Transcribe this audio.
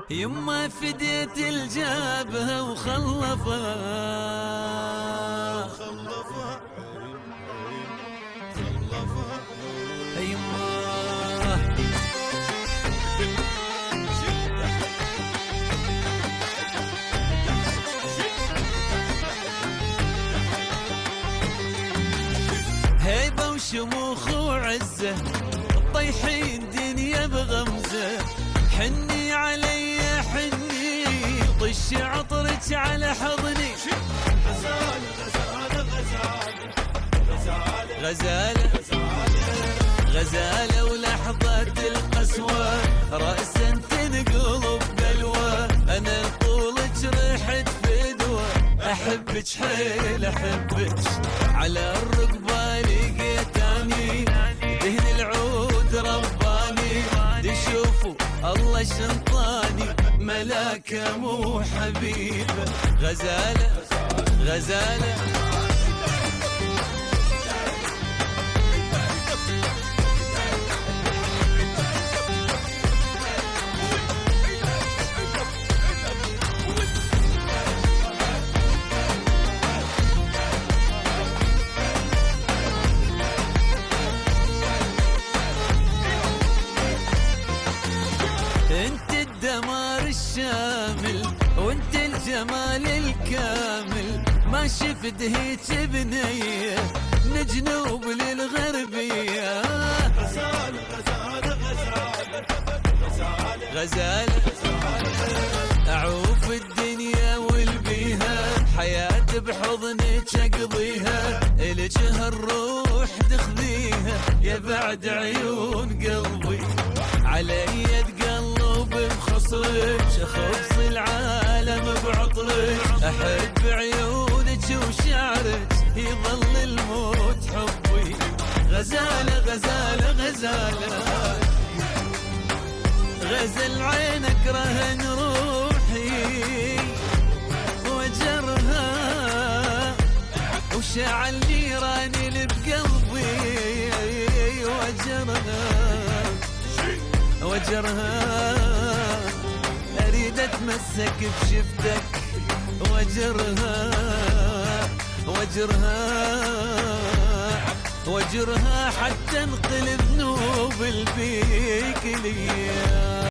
يما فديت الجابها وخلفها يما هيبة وشموخ وعزة طيحين دنيا بغمزة حني علي حني طش عطرك على حضني غزالة غزالة غزالة ولحظة القسوة رأسا تنقلب بلوى أنا طولك ريحة فدوى أحبك حيل أحبك على الرقبة لقيتاني دهن العود رباني تشوفوا الله شنطاني ملاكة مو حبيبة غزالة غزالة انت الدمار الشامل وانت الجمال الكامل ما شفت هيك بنيه نجنوب للغربيه غزاله غزاله غزاله غزاله اعوف الدنيا والبيها حياتي بحضنك اقضيها الك هالروح تخذيها يا بعد عيون قلبي علي تقلب بخصرك اخبص العالم بعطرك احب عيونك وشعرك يظل الموت حبي غزالة غزالة غزالة غزل عينك رهن روحي وجرها وشعل نيراني اللي بقلبي وجرها اريد اتمسك بشفتك وجرها حتى انقلب نوب البيك لي.